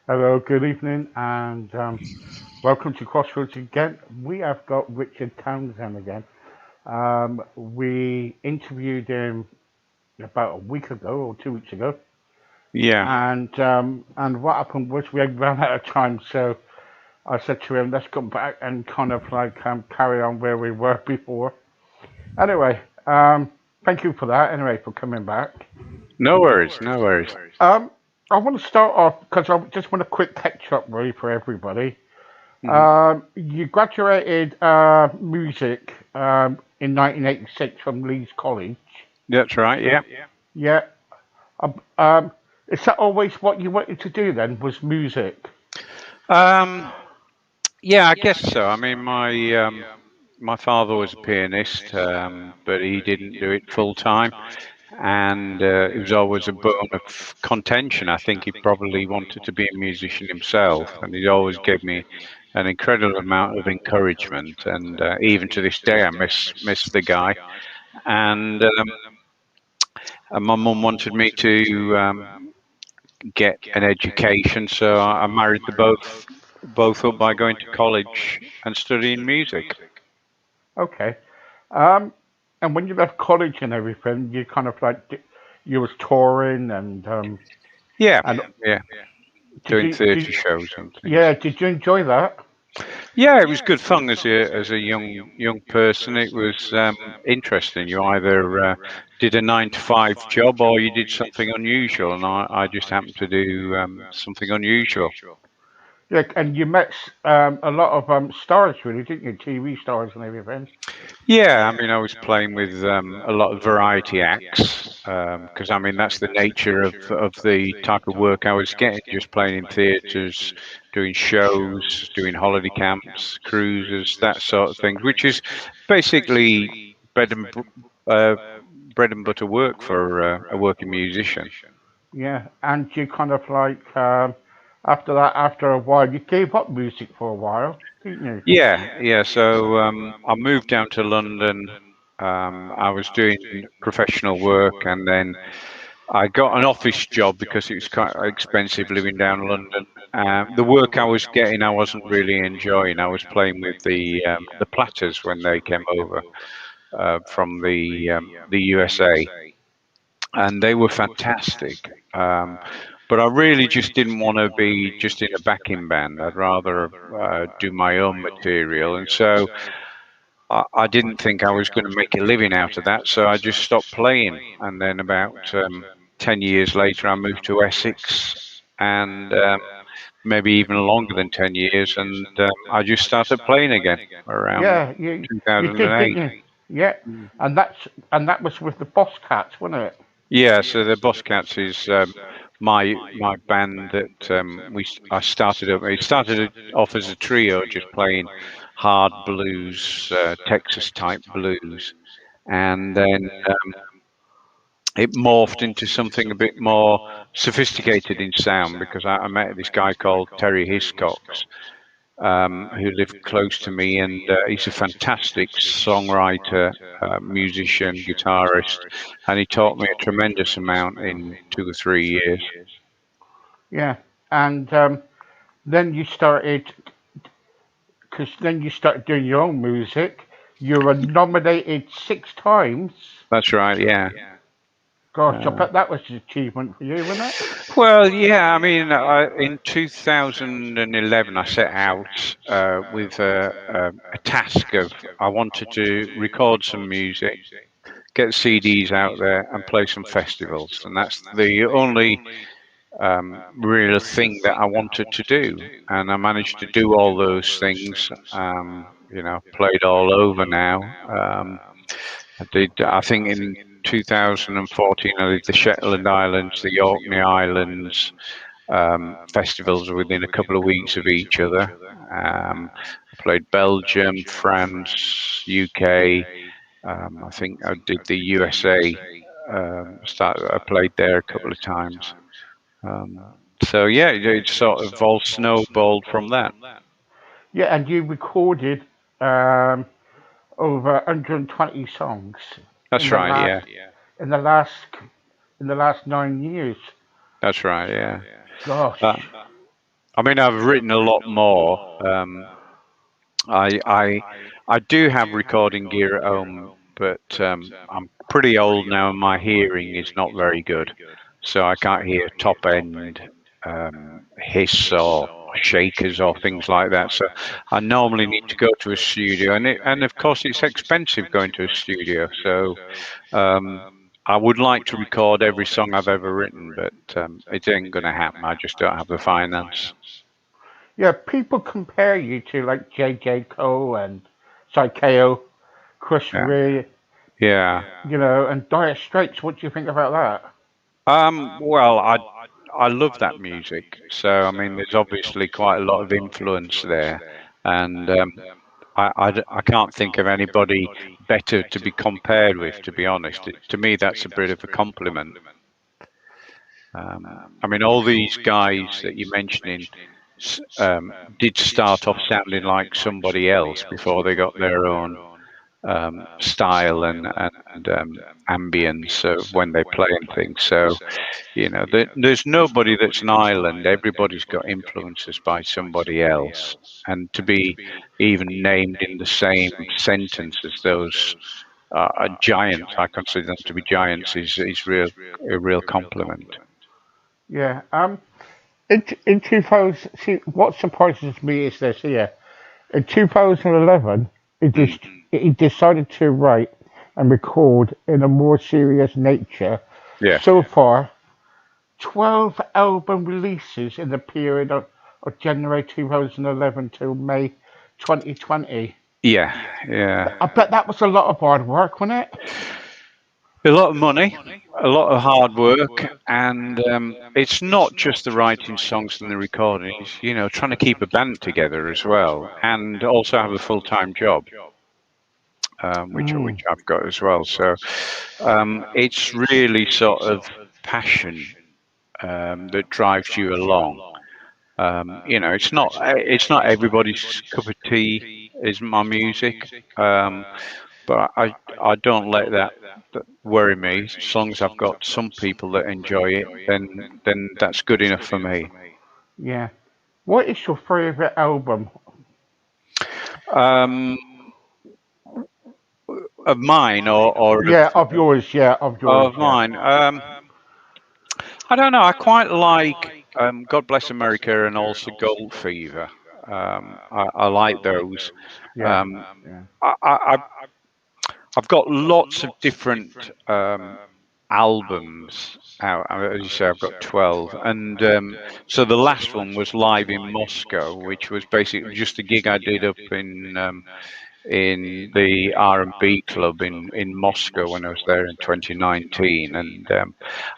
Hello, good evening, and welcome to Crossroads again. We have got Richard Townsend again. We interviewed him about a week ago or 2 weeks ago, Yeah. and what happened was we had run out of time. So I said to him, "Let's come back and kind of like carry on where we were before." Anyway, thank you for that. Anyway, for coming back. No worries. No worries. Um, I want to start off because I just want a quick catch up really for everybody. Mhm. You graduated music in 1986 from Leeds College. That's right. Yeah. Yeah. Um, um, is that always what you wanted to do then? Was music? Um, yeah, I guess so. I mean, my father was a pianist, but he didn't do it full time, and it was always a bone of contention. I think he probably wanted to be a musician himself, and he always gave me an incredible amount of encouragement. And even to this day, I miss the guy. And my mum wanted me to get an education, so I married the both up by going to college and studying music. Okay. Um, and when you left college and everything, you kind of like you was touring Yeah, and yeah, did doing you theatre did shows and things. yeah did you enjoy that? Yeah, it was good fun as a young person. It was interesting. You either did a 9 to 5 job or you did something unusual, and I just happened to do something unusual. Yeah, and you met a lot of stars, really, didn't you? TV stars and everything. Yeah, I mean, I was playing with a lot of variety acts because I mean that's the nature of the type of work I was getting, just playing in theatres, doing shows, doing holiday camps, cruises, that sort of thing, which is basically uh, bread and butter work for a working musician. Yeah, and you kind of like after that, after a while, you gave up music for a while, didn't you? Yeah, yeah. So I moved down to London. I was doing professional work, and then I got an office job because it was quite expensive living down London. The work I was getting, I wasn't really enjoying. I was playing with the Platters when they came over from the USA, and they were fantastic. But I really just didn't want to be just in a backing band. I'd rather do my own material, and so I didn't think I was going to make a living out of that. So I just stopped playing, and then about 10 years later, I moved to Essex, and maybe even longer than 10 years, and I just started playing again around Yeah, you did, didn't 2008. you? Yeah, and that was with the Boss Cats, wasn't it? Yeah, so the Boss Cats is my band that I started up. It started off as a trio, just playing hard blues, Texas type blues, and then it morphed into something a bit more sophisticated in sound because I met this guy called Terry Hiscox, who lived close to me, and he's a fantastic songwriter, musician, guitarist, and he taught me a tremendous amount in 2 or 3 years. Yeah, and then you started, because then you started doing your own music. You were nominated 6 times. That's right, yeah. Gosh, I Uh, bet that was an achievement for you, wasn't it? well, yeah, I mean, in 2011, I set out with a task of I wanted to record some music, get CDs out there, and play some festivals, and that's the only real thing that I wanted to do, and I managed to do all those things. Played all over now. I did. I think in 2014, I did the Shetland Islands, the Orkney Islands, festivals within a couple of weeks of each other. I played Belgium, France, UK. I think I did the USA. I played there a couple of times. So yeah, it sort of all snowballed from that. Yeah, and you recorded um, over 120 songs in That's the right. last Yeah, in the last in the last 9 years. that's right. Yeah. Uh, Gosh. I mean, I've written a lot more. I I I do have recording gear at home, but I'm pretty old now, and my hearing is not very good, so I can't hear top end hiss or shakers or things like that. So I normally need to go to a studio, and of course it's expensive going to a studio. So um, I would like to record every song I've ever written, but it ain't going to happen. I just don't have the finance. Yeah, people compare you to like J.J. Cole and Psycho, Chris Yeah. Rea, Yeah. and Dire Straits. What do you think about that? Well, I love that music. So I mean, there's obviously quite a lot of influence there, and I can't think of anybody better to be compared with. To be honest, to me, that's a bit of a compliment. I mean, all these guys that you're mentioning did start off sounding like somebody else before they got their own style and ambience when they play and things. So there's nobody that's an island. Everybody's got influences by somebody else, and to be even named in the same sentence as those giants, I consider them to be giants, is a real compliment. Yeah. In 2000, see, what surprises me is this here. In 2011, Mm, he decided to write and record in a more serious nature. yeah, So far, 12 album releases in the period of January 2011 to May 2020. yeah, yeah. I bet that was a lot of hard work, wasn't it? A lot of money, a lot of hard work, and it's not just the writing songs and the recording. It's trying to keep a band together as well, and also have a full-time job, which Mm, I've got as well. So it's really sort of passion that drives you along. It's not everybody's cup of tea is my music, but I don't let that worry me. As long as I've got some people that enjoy it, then that's good enough for me. yeah. What is your favorite album? Um, of mine or Yeah, of yours. Yeah, of yours. of Yeah. mine. I don't know. I quite like God Bless America and also Gold Fever. I like those. Yeah. Um, Yeah. I I've got lots of different albums out. As you say, I've got 12, and so the last one was live in Moscow, which was basically just a gig I did up in the R&B club in Moscow when I was there in 2019, and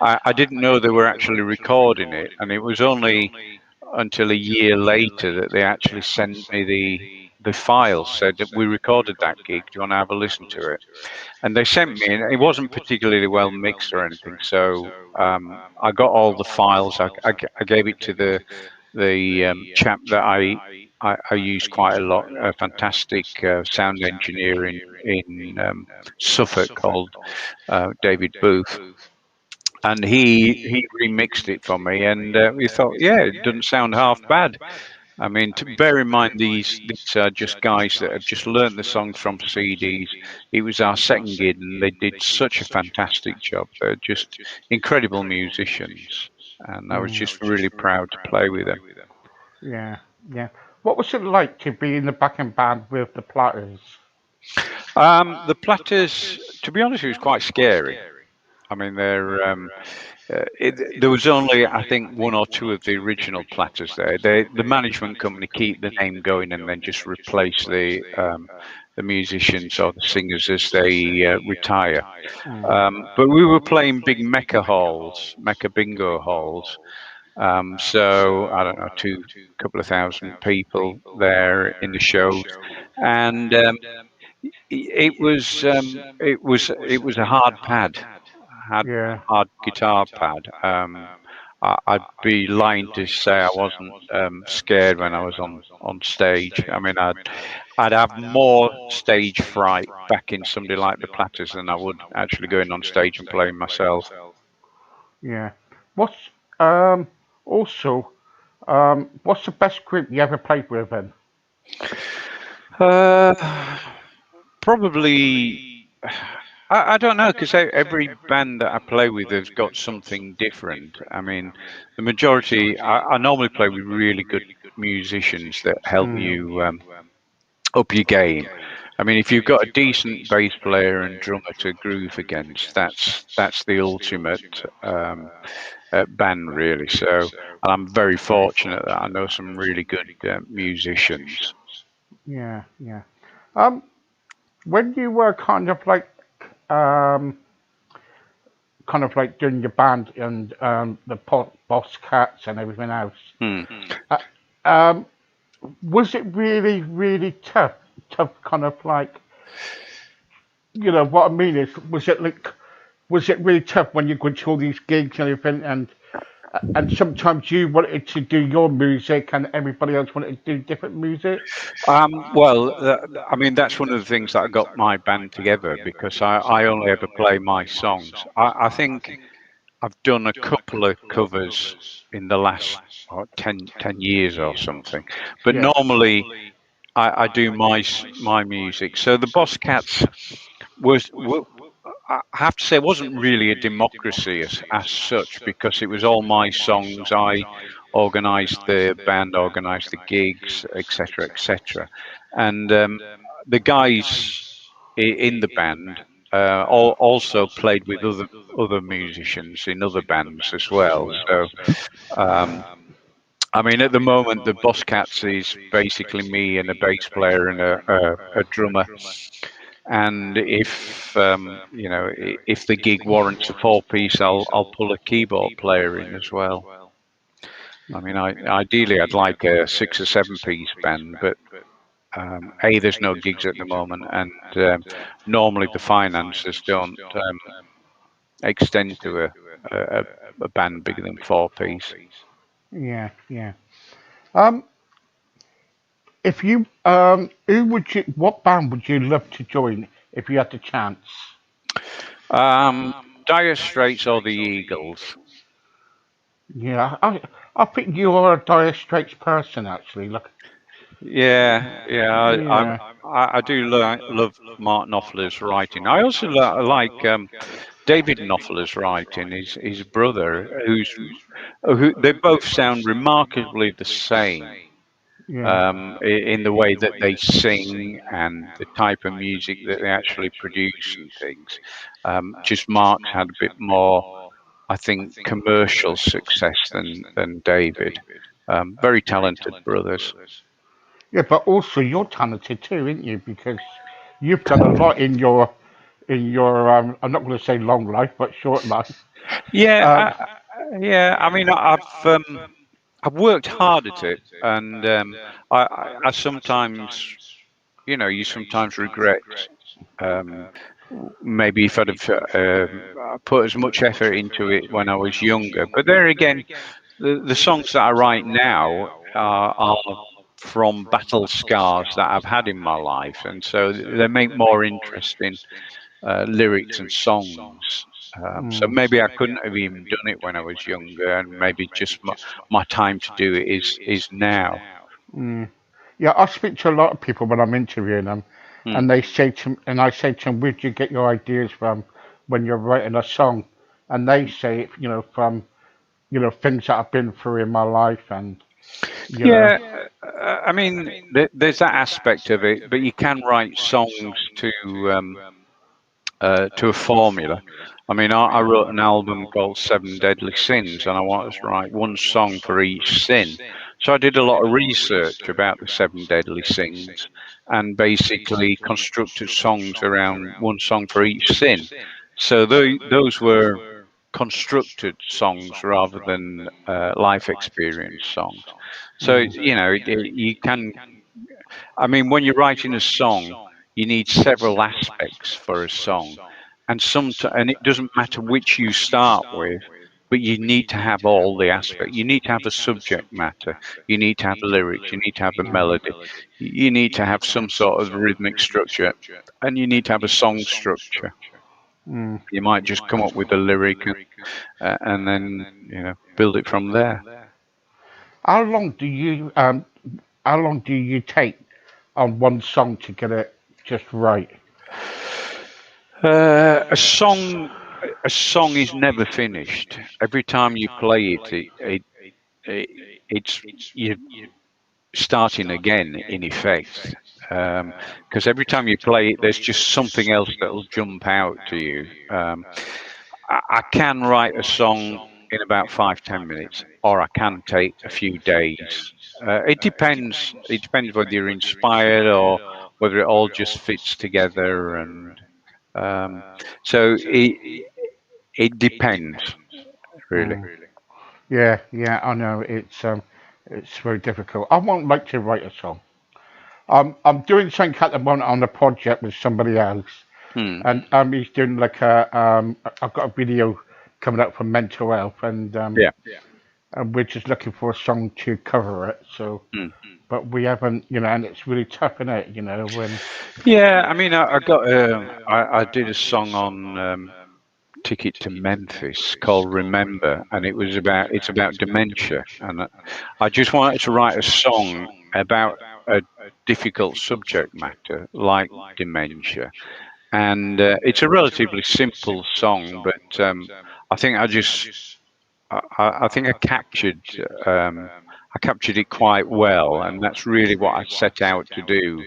I didn't know they were actually recording it, and it was only until a year later that they actually sent me the files, said that we recorded that gig. Do you want to have a listen to it? And they sent me, and it wasn't particularly well mixed or anything. So I got all the files. I gave it to the chap that I use quite a lot, a fantastic sound engineer in Suffolk called David Booth, and he remixed it for me, and we thought, yeah, it doesn't sound half bad. I mean, to bear in mind, these are just guys that have just learnt the songs from CDs. It was our second gig, and they did such a fantastic job. They're just incredible musicians, and I was Mm, just really proud to play with them. yeah. Yeah. What was it like to be in the backing band with the Platters? The Platters, to be honest, it was quite scary. I mean, there was only, I think, one or two of the original Platters there. The management company keep the name going and then just replace the musicians or the singers as they retire. Mm. But we were playing big Mecca halls, Mecca bingo halls, So I don't know, couple of thousand people there in the shows, and it was a hard pad, had Yeah. hard guitar pad. I'd be lying to say I wasn't scared when I was on stage. I mean, I'd have more stage fright back in somebody like the Platters than I would actually going on stage and playing myself. Yeah. What's also what's the best group you ever played with then? Uh, Probably. I don't know because every band that I play with has got something different. I mean, the majority, I normally play with really good musicians that help you up your game. I mean, if you've got a decent bass player and drummer to groove against, that's the ultimate band, really. So, and I'm very fortunate that I know some really good musicians. Yeah, yeah. Um, when you were um, kind of like doing your band and the Boss Cats and everything else, Hmm. uh, um, was it really, really tough? Tough, kind of like, what I mean is, was it really tough when you go to all these gigs and everything, and sometimes you wanted to do your music and everybody else wanted to do different music? Well, I mean, that's one of the things that I got my band together because I only ever play my songs. I think I've done a couple of covers in the last 10 years or something, but Yeah. normally I do my music. So the Boss Cats was I have to say it wasn't really a democracy as such because it was all my songs. I organised the band, organised the gigs, etc., etc., and the guys in the band also played with other musicians in other bands as well. So um, I mean, at the moment, the Boss Cats is basically me and a bass player and a drummer. And if the gig warrants a four-piece, I'll pull a keyboard player in as well. I mean, ideally, I'd like a six or seven-piece band, but there's no gigs at the moment, and normally the finances don't extend to a, a band bigger than four-piece. Yeah, yeah. Um, if you what band would you love to join if you had the chance? Dire Straits or the Eagles? Yeah, I think you are a Dire Straits person actually. Like, Yeah, yeah, yeah, I do love Mark Knopfler's writing. I also like David Knopfler's writing. His brother, who they both sound remarkably the same yeah, in the way that they sing and the type of music that they actually produce and things. Just Mark's had a bit more, I think, commercial success than David. Very talented brothers. yeah. But also you're talented too, aren't you? Because you've done a lot in your I'm not going to say long life, but short life. Yeah, Um, yeah. I mean, I've worked hard at it, and I sometimes, you sometimes regret maybe if I'd have put as much effort into it when I was younger. But there again, the songs that I write now are from battle scars that I've had in my life, and so they make more interesting lyrics and songs. So mm, maybe I couldn't have even done it when I was younger, and maybe just my time to do it is now. mm. Yeah, I speak to a lot of people when I'm interviewing them, Hmm. and I say to them, "Where'd you get your ideas from when you're writing a song?" And they say, from things that I've been through in my life, and you know, Yeah, I mean, there's that aspect of it, but you can write songs to a formula. I mean, I wrote an album called Seven Deadly Sins, and I wanted to write one song for each sin. So I did a lot of research about the seven deadly sins and basically constructed songs around one song for each sin. So those were constructed songs rather than life experience songs. So you can. I mean, when you're writing a song, you need several aspects for a song, and it doesn't matter which you start with, but you need to have all the aspects. You need to have a subject matter. You need to have lyrics. You need to have a melody. You need to have some sort of rhythmic structure, and you need to have a song structure. Mm. You might just come up with a lyric and then build it from there. How long do you take on one song to get it just right? Uh, a song, a song is never finished. Every time you play it's you starting again in effect. Because every time you play it, there's just something else that'll jump out to you. I can write a song in about 5-10 minutes, or I can take a few days. It depends. It depends whether you're inspired or whether it all just fits together, and um, so it depends really. Mm. Yeah, yeah, I know it's very difficult. I won't like to write a song. I'm doing something at the moment on a project with somebody else, Hmm. and he's doing like I've got a video coming out for mental health, Yeah. and we're just looking for a song to cover it. So, Hmm. but we haven't, and it's really tough, isn't it? When Yeah. I mean, I got I did a song on Ticket to Memphis called Remember, and it's about dementia, and I just wanted to write a song about a difficult subject matter like dementia, and it's a relatively simple song, but I think I think um, I captured it quite well, and that's really what I set out to do.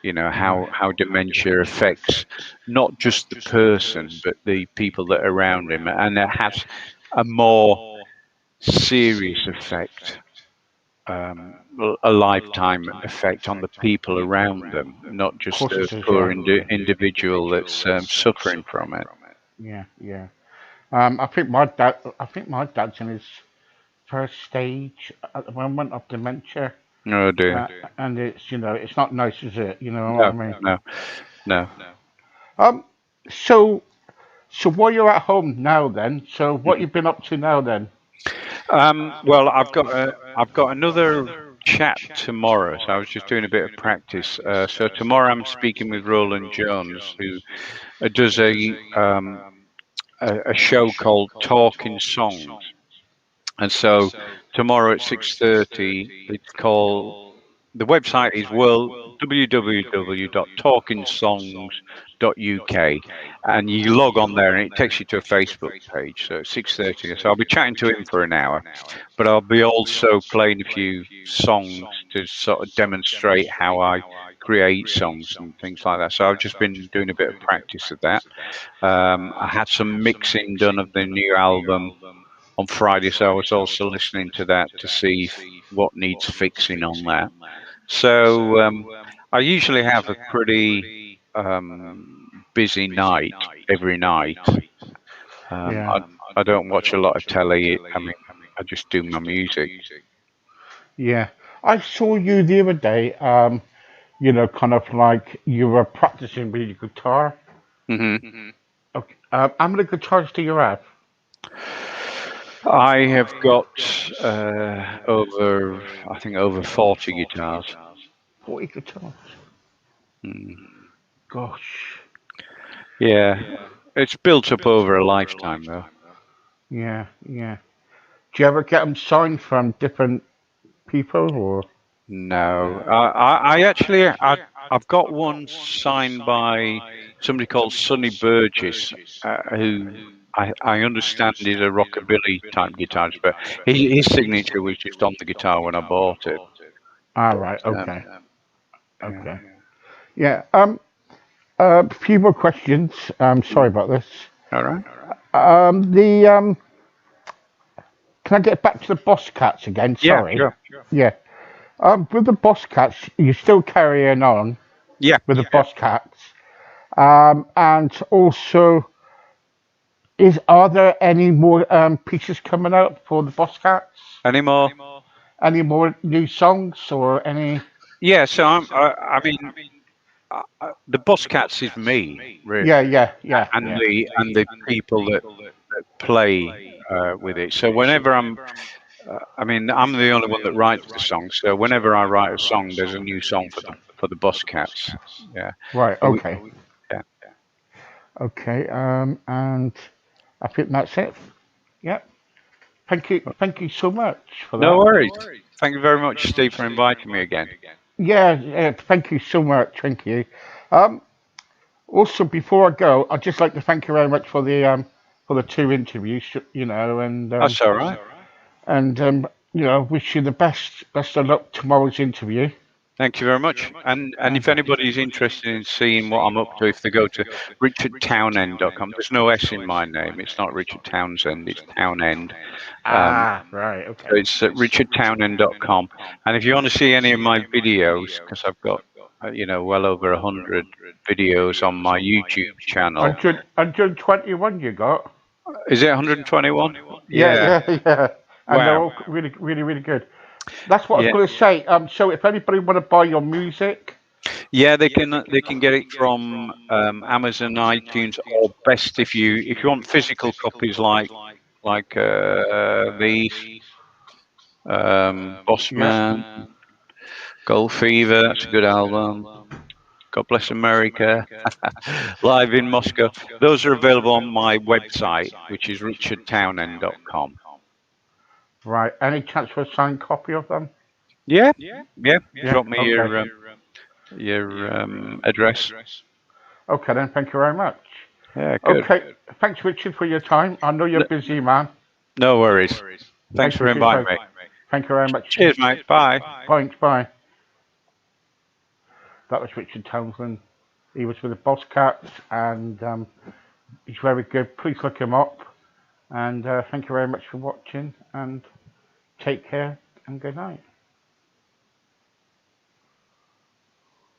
How dementia affects not just the person, but the people that are around him, and it has a more serious effect, a lifetime effect on the people around them, not of just course the it is, poor yeah. individual that's suffering from it. Yeah, yeah. I think my dad's in his first stage at the moment of dementia, Oh dear. and it's it's not nice, is it? You know what I No, mean? no, no. Um, so so while you're at home now, then, so what you been up to now, then? Well, I've got another chat tomorrow, so I was just doing a bit of practice. So tomorrow I'm speaking with Roland Jones, who does a show called Talking Songs, and so tomorrow at 6:30, it's called. The website is www.talkingsongs.uk, and you log on there and it takes you to a Facebook page. So it's 6:30. So I'll be chatting to him for an hour, but I'll be also playing a few songs to sort of demonstrate how I create songs and things like that. So I've just been doing a bit of practice of that. I had some mixing done of the new album on Friday, so I was also listening to that to see what needs fixing on that. So I usually have a pretty busy night every night. Yeah, I don't watch a lot of telly. I mean, I just do my music. yeah. I saw you the other day. Kind of like you were practicing with your guitar. Hmm. Okay. How many guitars do you have? I have got I think, over 40 guitars. 40 guitars. Mm. Gosh. Yeah, it's built up over a lifetime, though. Yeah, yeah. Do you ever get them signed from different people or? No, I actually, I've got one signed by somebody called Sonny Burgess, who I understand is a rockabilly type guitarist, but his signature was just on the guitar when I bought it. All But right. Okay. yeah, Okay. Yeah. A few more questions. Sorry about this. all right. The Can I get back to the Boss Cats again? Yeah, Sorry. sure. Yeah. With the Boss Cats, you're still carrying on Yeah, with the yeah. Boss Cats. And also, Are there any more pieces coming out for the Boss Cats? Any more? Any more new songs or any? Yeah. So I mean, the Boss Cats is me, really, Yeah, yeah, yeah, and yeah. the people that play with it. So whenever I mean, I'm the only one that writes the song. So whenever I write a song, there's a new song for the Boss Cats. Yeah. Right. But we, Okay. yeah. Okay. And I think that's it. Yeah. Thank you. Thank you so much for No that. worries. Thank you very much, Steve, for inviting me again. Yeah. Yeah. Thank you so much. Thank you. Um. Also, before I go, I'd just like to thank you very much for the two interviews. You know, That's all right. and you know, wish you the best of luck tomorrow's interview. Thank you very much. And And if anybody's interested in seeing what I'm up to, if they go to richardtownend.com, there's no S in my name. It's not Richard Townsend, it's Townend. Um, right, so okay. it's at richardtownend.com. And if you want to see any of my videos, because I've got, well over 100 videos on my YouTube channel. 121 you got. Is it 121? Yeah, Yeah. yeah, yeah. And they're Wow. all really, really, really good. That's what I was Yeah. going to say. So if anybody want to buy your music, Yeah, they can get it from Amazon, iTunes, or best if you want physical copies like these Bossman, Gold Fever. That's a good album. God Bless America, Live in Moscow. Those are available on my website, which is richardtownend.com. right? Any chance for a signed copy of them? Yeah, yeah. Yeah. Drop me Okay. your address. Okay then. Thank you very much. Yeah, good. Okay. Thanks, Richard, for your time. I know you're No, busy, man. no worries. Thanks Thank you for for your inviting time. me. Thank you very much. Cheers, mate. Bye. Thanks. Bye. That was Richard Townsend. He was with the Boss Cats, and he's very good. Please look him up. And thank you very much for watching. And take care and good night.